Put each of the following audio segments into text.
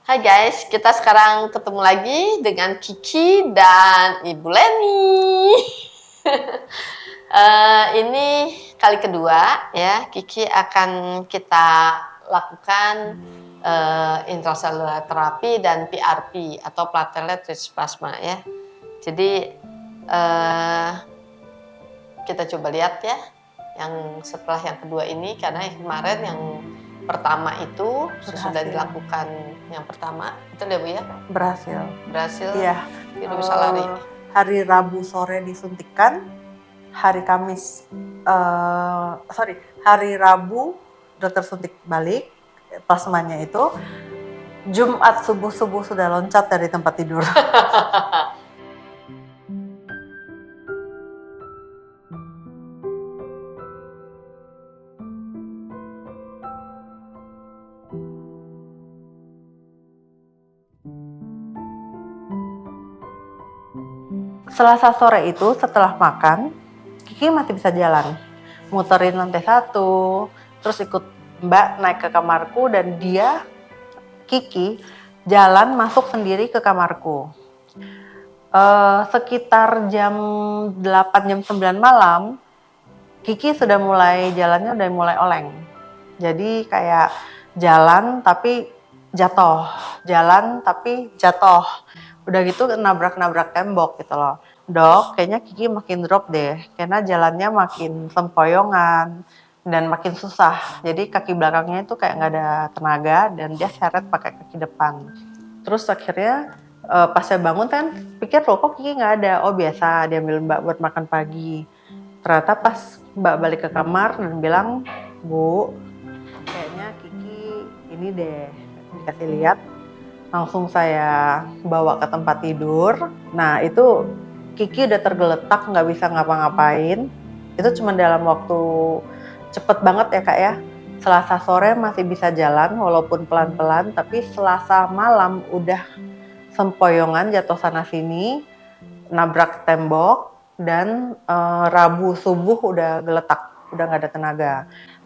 Hai guys, kita sekarang ketemu lagi dengan Kiki dan Ibu Leni. Ini kali kedua ya, Kiki akan kita lakukan intracellular therapy dan PRP atau platelet rich plasma ya. Jadi kita coba lihat ya, yang setelah yang kedua ini, karena yang kemarin yang pertama itu sudah dilakukan yang pertama itu ya Bu ya? Berhasil. Iya. Tidak bisa lari. Hari Rabu sore disuntikan, hari Kamis hari Rabu dokter suntik balik plasmanya itu, Jumat subuh sudah loncat dari tempat tidur. Selasa sore itu setelah makan, Kiki masih bisa jalan, muterin lantai 1, terus ikut Mbak naik ke kamarku dan Kiki jalan masuk sendiri ke kamarku. Sekitar jam 8, jam 9 malam, Kiki sudah mulai jalannya udah mulai oleng. Jadi kayak jalan tapi jatuh. Udah gitu nabrak-nabrak tembok gitu loh. Dok, kayaknya Kiki makin drop deh, karena jalannya makin sempoyongan dan makin susah. Jadi kaki belakangnya itu kayak nggak ada tenaga dan dia seret pakai kaki depan. Terus akhirnya pas saya bangun kan, pikir loh kok Kiki nggak ada. Oh biasa, diambil Mbak buat makan pagi. Ternyata pas Mbak balik ke kamar dan bilang, Bu, kayaknya Kiki ini deh, dikasih lihat. Langsung saya bawa ke tempat tidur. Nah itu Kiki udah tergeletak, nggak bisa ngapa-ngapain. Itu cuma dalam waktu cepet banget ya Kak ya. Selasa sore masih bisa jalan walaupun pelan-pelan, tapi Selasa malam udah sempoyongan jatuh sana sini, nabrak tembok, dan Rabu subuh udah geletak, udah nggak ada tenaga.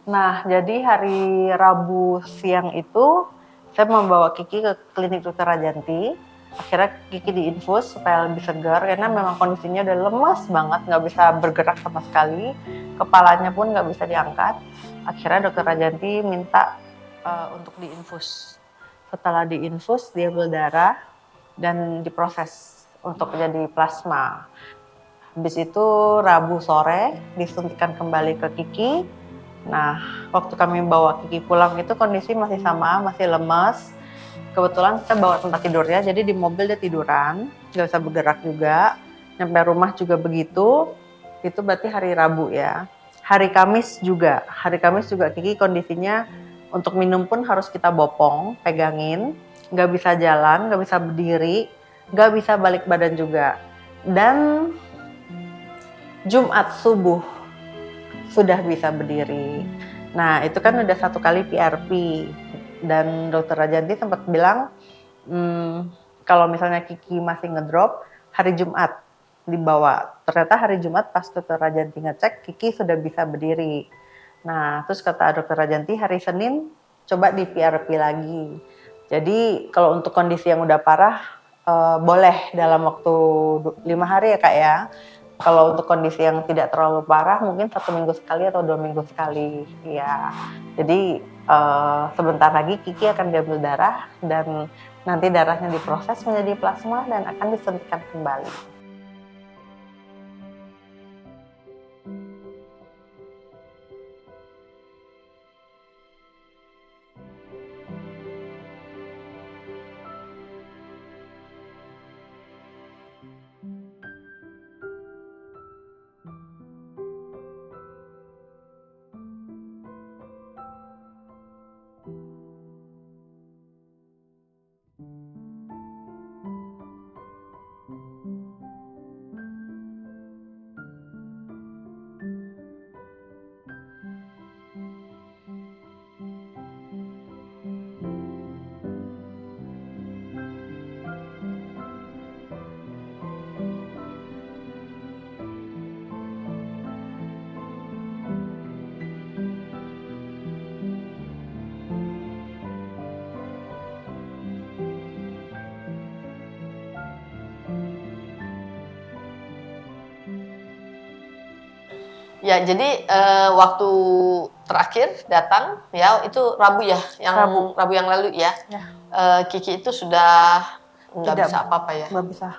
Nah jadi hari Rabu siang itu saya membawa Kiki ke klinik Dr. Rajanti. Akhirnya Kiki diinfus supaya lebih segar karena memang kondisinya udah lemas banget, nggak bisa bergerak sama sekali, kepalanya pun nggak bisa diangkat. Akhirnya Dr. Rajanti minta untuk diinfus. Setelah diinfus dia ambil darah dan diproses untuk jadi plasma. Habis itu Rabu sore disuntikan kembali ke Kiki. Nah, waktu kami bawa Kiki pulang itu kondisi masih sama, masih lemas. Kebetulan kita bawa tempat tidurnya, jadi di mobil dia tiduran, nggak bisa bergerak juga. Sampai rumah juga begitu. Itu berarti hari Rabu ya. Hari Kamis juga Kiki kondisinya untuk minum pun harus kita bopong, pegangin. Nggak bisa jalan, nggak bisa berdiri, nggak bisa balik badan juga. Dan Jumat subuh sudah bisa berdiri. Nah itu kan udah 1 kali PRP dan dokter Rajanti sempat bilang kalau misalnya Kiki masih ngedrop, hari Jumat dibawa. Ternyata hari Jumat pas dokter Rajanti ngecek, Kiki sudah bisa berdiri. Nah terus kata dokter Rajanti hari Senin coba di PRP lagi. Jadi kalau untuk kondisi yang udah parah boleh dalam waktu 5 hari ya Kak ya. Kalau untuk kondisi yang tidak terlalu parah mungkin 1 minggu sekali atau 2 minggu sekali ya. Jadi sebentar lagi Kiki akan diambil darah dan nanti darahnya diproses menjadi plasma dan akan disuntikan kembali. Ya, jadi waktu terakhir datang ya itu Rabu ya, yang Rabu. Rabu yang lalu ya. Ya. Kiki itu sudah nggak Tidak, bisa apa-apa ya. nggak bisa.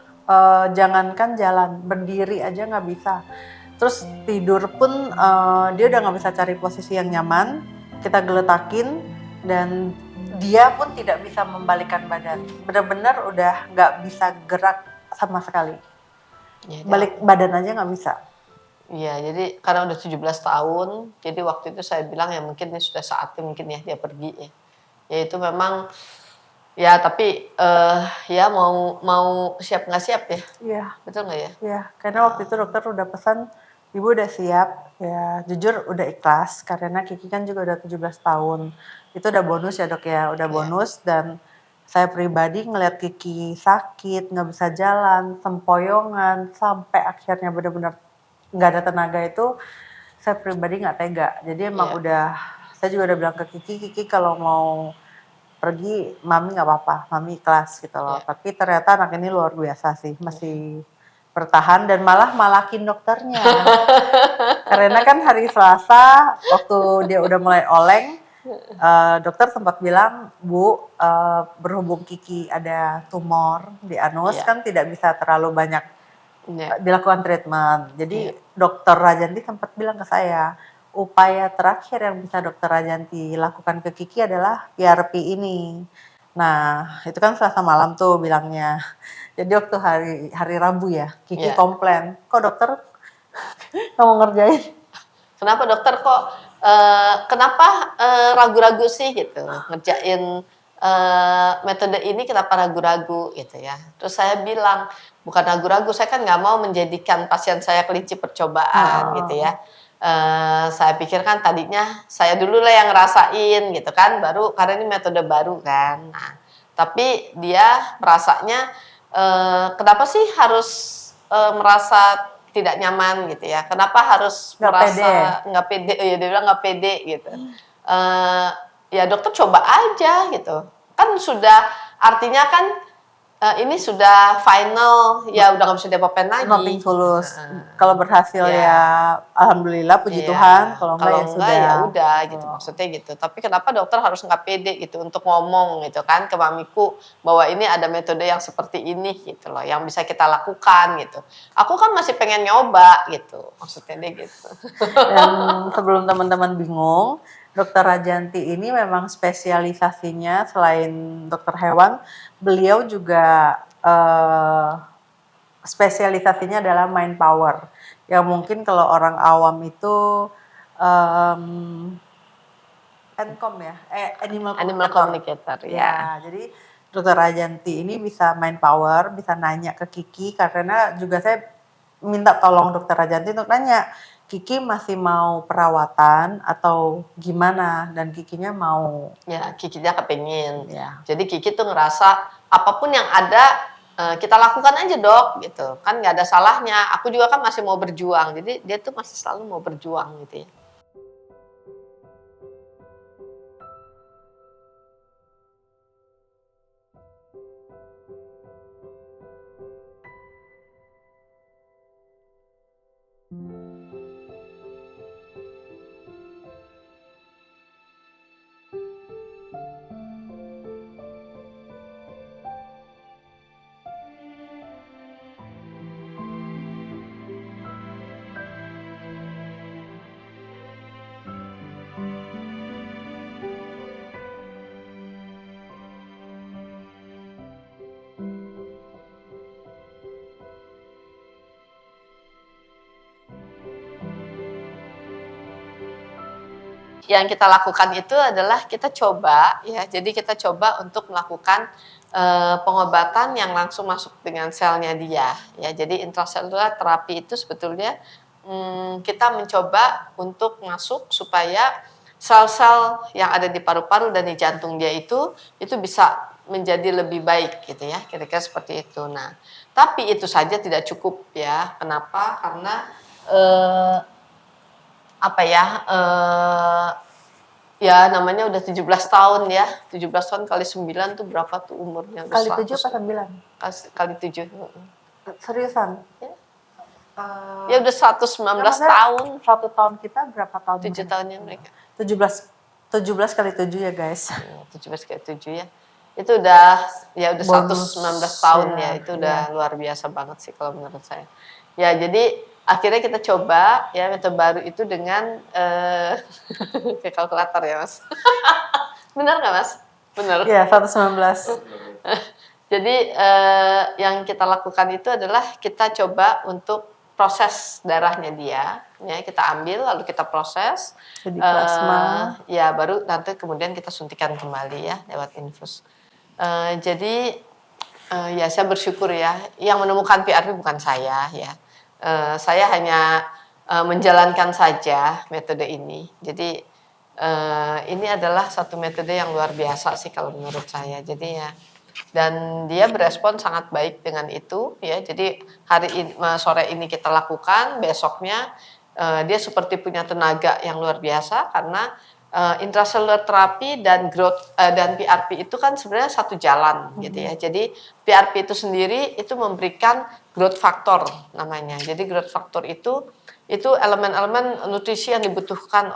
Jangankan jalan, berdiri aja nggak bisa. Terus tidur pun dia udah nggak bisa cari posisi yang nyaman. Kita geletakin dan dia pun tidak bisa membalikkan badan. Benar-benar udah nggak bisa gerak sama sekali. Ya, Balik badan aja nggak bisa. Iya, jadi karena udah 17 tahun, jadi waktu itu saya bilang ya mungkin ini sudah saatnya mungkin ya dia pergi ya. Ya itu memang ya tapi ya mau siap nggak siap ya, Iya, betul nggak ya? iya. Karena waktu itu dokter udah pesan, ibu udah siap. Ya jujur udah ikhlas karena Kiki kan juga udah 17 tahun. Itu udah bonus ya dok ya, udah Iya. bonus dan saya pribadi ngelihat Kiki sakit, nggak bisa jalan, sempoyongan, sampai akhirnya benar-benar nggak ada tenaga itu, saya pribadi nggak tega. Jadi emang Iya. udah, saya juga udah bilang ke Kiki, Kiki kalau mau pergi, mami nggak apa-apa, mami ikhlas gitu loh. Iya. Tapi ternyata anak ini luar biasa sih, masih bertahan dan malah malakin dokternya. Karena kan hari Selasa, waktu dia udah mulai oleng, dokter sempat bilang, Bu, berhubung Kiki ada tumor di anus, Iya. kan tidak bisa terlalu banyak Iya. dilakukan treatment. Jadi Iya. dokter Rajanti sempat bilang ke saya, upaya terakhir yang bisa dokter Rajanti lakukan ke Kiki adalah PRP ini. Nah, itu kan Selasa malam tuh bilangnya. Jadi waktu hari Rabu ya, Kiki Iya. komplain, kok dokter nggak mau ngerjain? Kenapa dokter kok kenapa ragu-ragu sih gitu ngerjain metode ini kenapa ragu-ragu gitu ya. Terus saya bilang bukan ragu-ragu, saya kan nggak mau menjadikan pasien saya kelinci percobaan gitu ya. Saya pikir kan tadinya saya dulu lah yang ngerasain gitu kan, baru karena ini metode baru kan. Nah, tapi dia merasanya kenapa sih harus merasa tidak nyaman gitu ya? Kenapa harus Nggak merasa pede. nggak pede? Ya dia bilang nggak pede gitu. Ya dokter coba aja gitu. Kan sudah artinya kan ini sudah final, ya udah nggak bisa diapa-apain lagi. Nothing tulus. Kalau berhasil Ya. ya alhamdulillah puji Iya, Tuhan, kalau enggak ya sudah. ya udah Gitu. gitu maksudnya gitu. Tapi kenapa dokter harus nggak pede gitu untuk ngomong gitu kan ke mamiku bahwa ini ada metode yang seperti ini gitu loh, yang bisa kita lakukan gitu. Aku kan masih pengen nyoba gitu, maksudnya dia gitu. Dan sebelum teman-teman bingung, Dokter Rajanti ini memang spesialisasinya selain dokter hewan, beliau juga spesialisasinya adalah mind power. Yang mungkin kalau orang awam itu Encom ya, animal Animal communicator. communicator ya. Jadi Dokter Rajanti ini bisa mind power, bisa nanya ke Kiki karena juga saya minta tolong Dokter Rajanti untuk nanya, Kiki masih mau perawatan atau gimana? Dan Kikinya mau. Ya, Kikinya kepingin. Ya. Jadi Kiki tuh ngerasa apapun yang ada kita lakukan aja dok gitu. Kan nggak ada salahnya. Aku juga kan masih mau berjuang. Jadi dia tuh masih selalu mau berjuang gitu ya. Yang kita lakukan itu adalah kita coba ya, jadi kita coba untuk melakukan pengobatan yang langsung masuk dengan selnya dia ya. Jadi intraselular terapi itu sebetulnya kita mencoba untuk masuk supaya sel-sel yang ada di paru-paru dan di jantung dia itu bisa menjadi lebih baik gitu ya, kira-kira seperti itu. Nah, tapi itu saja tidak cukup ya. Kenapa? Karena apa ya, ya namanya udah 17 tahun ya, 17 tahun kali 9 tuh berapa tuh umurnya? Kali 7 100 apa 9? kali 7. Seriusan? Ya. Ya udah 119 tahun. 1 tahun kita berapa tahun? 7 tahunnya mereka. 17 kali 7 ya guys. 17 kali 7 ya. Itu udah ya udah Bonus, 19 tahun ya. ya, Itu udah luar biasa banget sih kalau menurut saya. Ya jadi akhirnya kita coba ya metode baru itu dengan ke kalkulator ya Mas. Benar nggak Mas? Benar. Iya, 119. Jadi yang kita lakukan itu adalah kita coba untuk proses darahnya dia, ya kita ambil lalu kita proses, Jadi plasma. ya baru nanti kemudian kita suntikan kembali ya lewat infus. Jadi ya saya bersyukur ya, yang menemukan PRP bukan saya ya, saya hanya menjalankan saja metode ini. Jadi ini adalah satu metode yang luar biasa sih kalau menurut saya. Jadi ya dan dia berespon sangat baik dengan itu ya. Jadi hari ini sore ini kita lakukan, besoknya dia seperti punya tenaga yang luar biasa karena intracellular terapi dan growth dan PRP itu kan sebenarnya satu jalan gitu ya. Jadi PRP itu sendiri itu memberikan growth factor namanya. Jadi growth factor itu elemen-elemen nutrisi yang dibutuhkan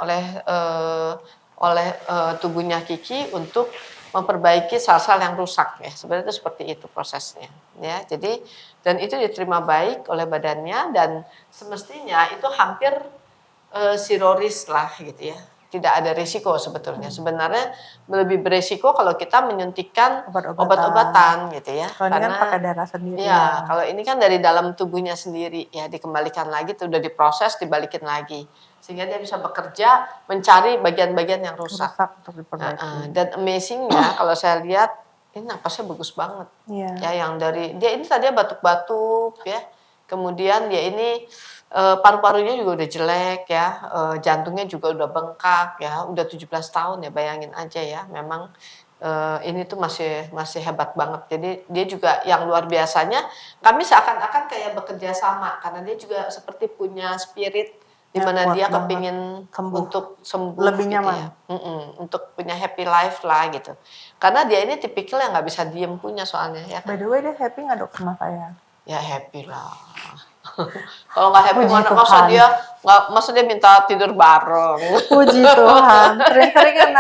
oleh tubuhnya Kiki untuk memperbaiki sel-sel yang rusak ya. Sebenarnya itu seperti itu prosesnya ya. Jadi dan itu diterima baik oleh badannya dan semestinya itu hampir siroris lah gitu ya. Tidak ada risiko sebetulnya. Sebenarnya lebih beresiko kalau kita menyuntikkan obat-obatan gitu ya. Kalau ini kan pakai darah sendiri ya. Kalau ini kan dari dalam tubuhnya sendiri ya, dikembalikan lagi, itu udah diproses, dibalikin lagi. Sehingga dia bisa bekerja mencari bagian-bagian yang rusak untuk diperbaiki. dan amazingnya kalau saya lihat ini napasnya bagus banget. Ya yang dari dia ini tadinya batuk-batuk ya. Kemudian dia ini paru-parunya juga udah jelek ya, jantungnya juga udah bengkak ya, udah 17 tahun ya, bayangin aja ya. Memang ini tuh masih hebat banget. Jadi dia juga yang luar biasanya, kami seakan-akan kayak bekerja sama karena dia juga seperti punya spirit di mana dia kepingin untuk sembuh lebih gitu nyaman ya. Untuk punya happy life lah gitu. Karena dia ini tipikal yang nggak bisa diem punya soalnya ya. By the way, dia happy nggak dok sama saya? Ya happy lah. Kalau nggak happy mana masa dia minta tidur bareng. Puji Tuhan. Sering-sering kan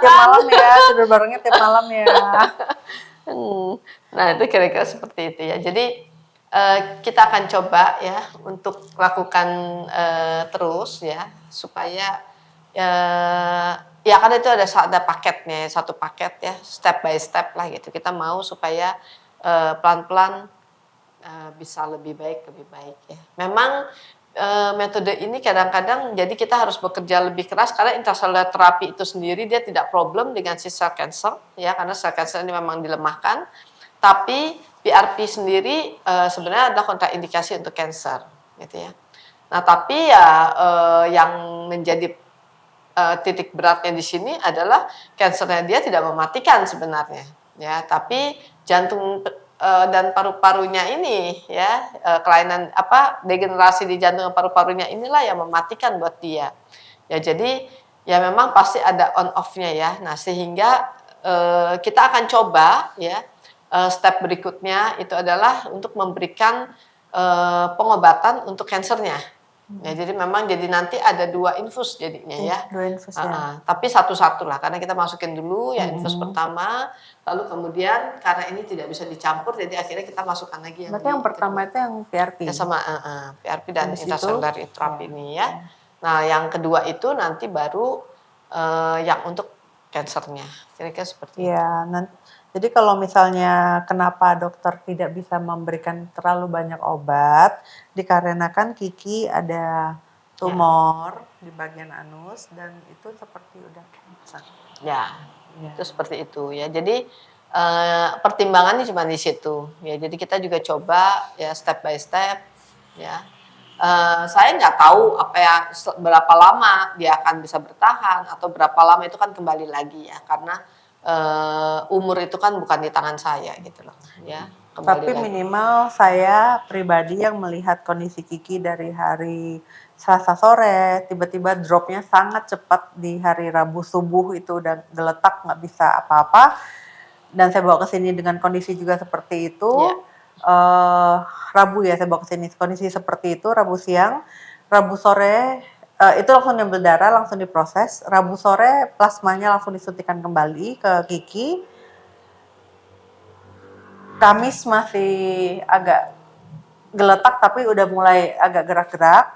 tiap malam ya, tidur barengnya tiap malam ya. Nah itu kira-kira seperti itu ya. Jadi kita akan coba ya untuk lakukan terus ya supaya ya kan itu ada paketnya, satu paket ya, step by step lah gitu. Kita mau supaya pelan-pelan bisa lebih baik ya. Memang metode ini kadang-kadang jadi kita harus bekerja lebih keras karena intracellular terapi itu sendiri dia tidak problem dengan si sel cancer ya, karena sel cancer ini memang dilemahkan. Tapi PRP sendiri sebenarnya adalah kontraindikasi untuk cancer gitu ya. Nah tapi ya yang menjadi titik beratnya di sini adalah kansernya dia tidak mematikan sebenarnya ya, tapi jantung dan paru-parunya ini ya, kelainan degenerasi di jantung dan paru-parunya inilah yang mematikan buat dia. Ya jadi ya memang pasti ada on off-nya ya. Nah, sehingga kita akan coba ya step berikutnya itu adalah untuk memberikan pengobatan untuk kansernya. Ya, jadi memang nanti ada 2 infus jadinya ya. 2 infus ya. Tapi satu-satu lah, karena kita masukin dulu ya infus pertama, lalu kemudian karena ini tidak bisa dicampur, jadi akhirnya kita masukkan lagi yang. Berarti yang pertama itu yang PRP. Ya sama PRP dan intracellular therapy ini ya. Nah yang kedua itu nanti baru yang untuk kansernya, kira-kira seperti itu. Iya, jadi kalau misalnya kenapa dokter tidak bisa memberikan terlalu banyak obat, dikarenakan Kiki ada tumor di bagian anus dan itu seperti udah besar. Ya, itu seperti itu ya. Jadi pertimbangannya cuma di situ. Ya, jadi kita juga coba ya step by step ya. Saya nggak tahu berapa lama dia akan bisa bertahan atau berapa lama itu kan kembali lagi ya, karena umur itu kan bukan di tangan saya gitu loh ya. Tapi minimal saya pribadi yang melihat kondisi Kiki dari hari Selasa sore tiba-tiba dropnya sangat cepat, di hari Rabu subuh itu udah geletak nggak bisa apa-apa, dan saya bawa ke sini dengan kondisi juga seperti itu. Rabu ya saya bawa ke sini kondisi seperti itu, Rabu siang, Rabu sore itu langsung diambil darah, langsung diproses. Rabu sore plasmanya langsung disuntikan kembali ke Kiki. Kamis masih agak geletak tapi udah mulai agak gerak-gerak.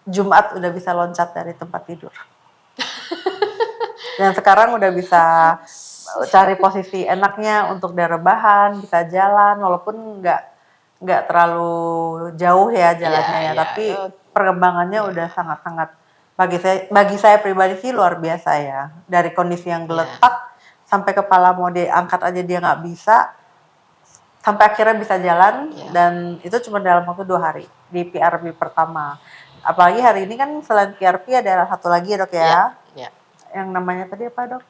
Jumat udah bisa loncat dari tempat tidur. Dan sekarang udah bisa cari posisi enaknya untuk dia rebahan, bisa jalan walaupun nggak terlalu jauh ya jalannya ya, tapi perkembangannya udah sangat-sangat bagi saya pribadi sih luar biasa ya. Dari kondisi yang geletak sampai kepala mau diangkat aja dia nggak bisa, sampai akhirnya bisa jalan dan itu cuma dalam waktu 2 hari di PRP pertama. Apalagi hari ini kan selain PRP ada satu lagi ya dok ya, yang namanya tadi apa dok?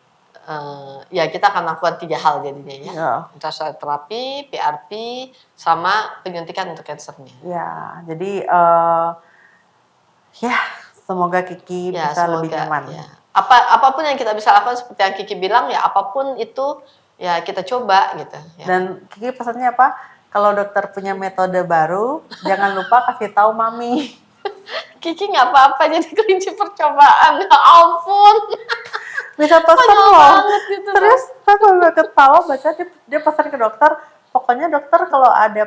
Ya kita akan lakukan 3 hal jadinya ya. Intrasel terapi, PRP, sama penyuntikan untuk kansernya. Ya, jadi ya semoga Kiki bisa lebih nyaman. Ya. Apapun yang kita bisa lakukan seperti yang Kiki bilang ya, apapun itu ya kita coba gitu. Ya. Dan Kiki pesannya apa? Kalau dokter punya metode baru, jangan lupa kasih tahu mami. Kiki nggak apa-apa jadi kelinci percobaan, ya ampun. Bisa pesan loh. Gitu, terus saya ketawa baca dia pesan ke dokter, pokoknya dokter kalau ada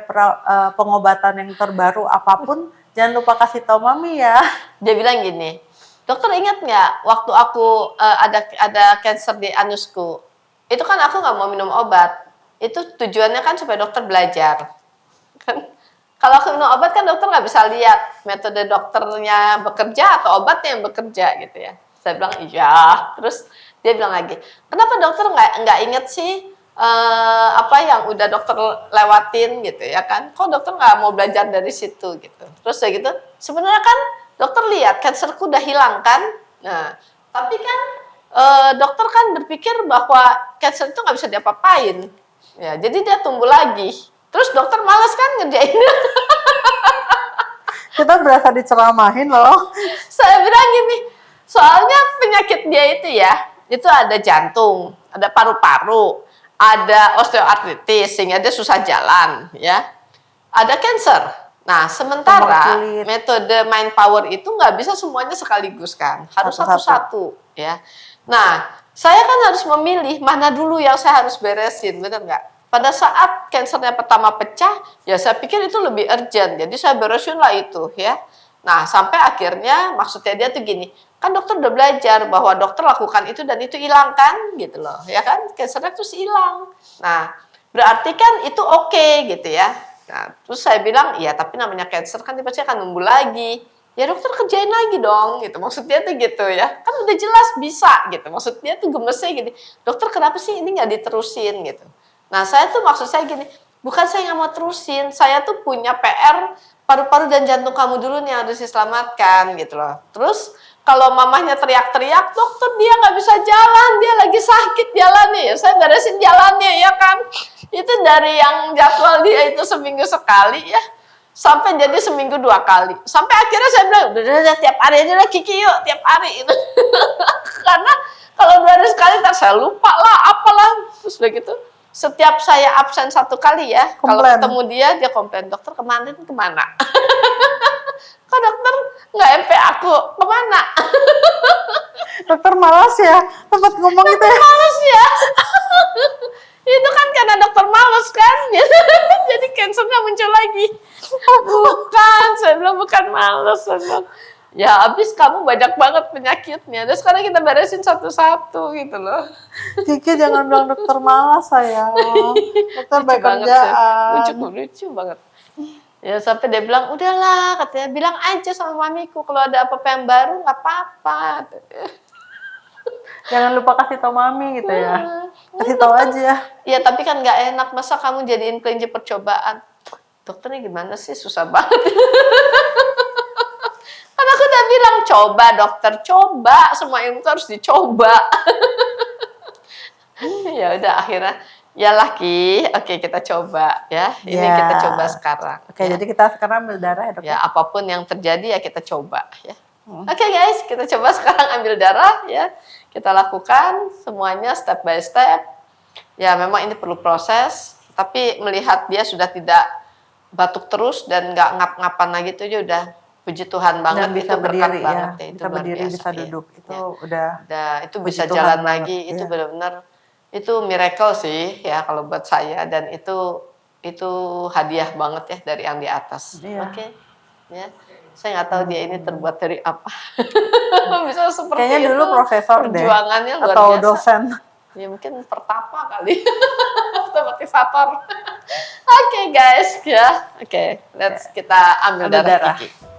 pengobatan yang terbaru apapun jangan lupa kasih tahu mami ya. Dia bilang gini, dokter ingat nggak waktu aku ada kanker di anusku, itu kan aku nggak mau minum obat, itu tujuannya kan supaya dokter belajar kan. Kalau aku minum obat kan dokter nggak bisa lihat metode dokternya bekerja atau obatnya yang bekerja gitu ya. Saya bilang iya. Terus dia bilang lagi, kenapa dokter nggak inget sih apa yang udah dokter lewatin gitu ya kan? Kok dokter nggak mau belajar dari situ gitu? Terus ya gitu, sebenarnya kan dokter lihat kanserku udah hilang kan? Nah, tapi kan dokter kan berpikir bahwa kanser itu nggak bisa diapa-apain. Ya, jadi dia tumbuh lagi. Terus dokter malas kan ngerjainnya. Kita berasa diceramahin loh. Saya bilang gini, soalnya penyakit dia itu ya, itu ada jantung, ada paru-paru, ada osteoartritis sehingga dia susah jalan, ya. Ada kanker. Nah, sementara metode mind power itu nggak bisa semuanya sekaligus kan, harus satu-satu, ya. Nah, saya kan harus memilih mana dulu yang saya harus beresin, benar nggak? Pada saat kansernya pertama pecah, ya saya pikir itu lebih urgent, jadi saya beresin lah itu, ya. Nah, sampai akhirnya maksudnya dia tuh gini, kan dokter udah belajar bahwa dokter lakukan itu dan itu hilang kan, gitu loh, ya kan, kansernya terus hilang. Nah, berarti kan itu oke, gitu ya. Nah, terus saya bilang, iya tapi namanya kanser kan pasti akan numbuh lagi. Ya dokter kerjain lagi dong, gitu. Maksudnya tuh gitu ya, kan udah jelas bisa, gitu. Maksudnya tuh gemesnya gini, dokter kenapa sih ini nggak diterusin, gitu. Nah, saya tuh maksud saya gini, bukan saya nggak mau terusin, saya tuh punya PR paru-paru dan jantung kamu dulu nih yang harus diselamatkan gitu loh. Terus kalau mamahnya teriak-teriak, dokter dia nggak bisa jalan, dia lagi sakit jalannya ya, saya beresin jalannya ya kan. Itu dari yang jadwal dia itu seminggu sekali ya, sampai jadi seminggu 2 kali. Sampai akhirnya saya bilang, udah tiap hari aja lah Kiki yuk, tiap hari itu. Karena kalau 2 hari sekali ntar saya lupa lah, apalah, terus begitu. Setiap saya absen 1 kali ya, kalau ketemu dia komplain, dokter kemarin kemana? Kok dokter nggak MP aku, kemana? Dokter malas ya, tempat ngomong itu ya. Malas ya. Itu kan karena dokter malas kan, jadi kansernya muncul lagi. Bukan, saya bilang bukan malas, saya bilang. Ya abis kamu banyak banget penyakitnya. Dan sekarang kita beresin satu-satu gitu loh. Kiki jangan bilang dokter malas sayang. Dokter baik kerjaan. Lucu banget. Ya sampai dia bilang, udahlah katanya, bilang aja sama mamiku kalau ada apa-apa yang baru nggak apa-apa. Jangan lupa kasih tau mami gitu ya. Kasih tau aja. Ya tapi kan nggak enak, masa kamu jadiin kelinci percobaan. Dokternya gimana sih, susah banget. Kan aku udah bilang, coba dokter, coba. Semua ilmu harus dicoba. Ya udah akhirnya, ya Ki, oke kita coba ya. Ini kita coba sekarang. Oke, jadi kita sekarang ambil darah ya dok? Ya, apapun yang terjadi ya kita coba ya. Oke guys, kita coba sekarang ambil darah ya. Kita lakukan semuanya step by step. Ya memang ini perlu proses, tapi melihat dia sudah tidak batuk terus dan nggak ngap-ngapan lagi itu aja udah puji Tuhan banget, Dan bisa itu berkat berdiri banget ya, ya, itu bisa luar berdiri, biasa bisa ya. duduk. Itu Ya. udah Itu puji bisa Tuhan jalan banget. lagi, itu Iya. benar-benar itu miracle sih ya kalau buat saya, dan itu hadiah banget ya dari yang di atas. Iya. Oke, ya. Saya nggak tahu dia ini terbuat dari apa. Bisa seperti Kayaknya itu. dulu profesor deh, Perjuangannya luar atau biasa. dosen. Ya mungkin pertapa kali. Atau motivator. Oke guys, ya. Oke, let's kita ambil Ambil darah darah. Kiki.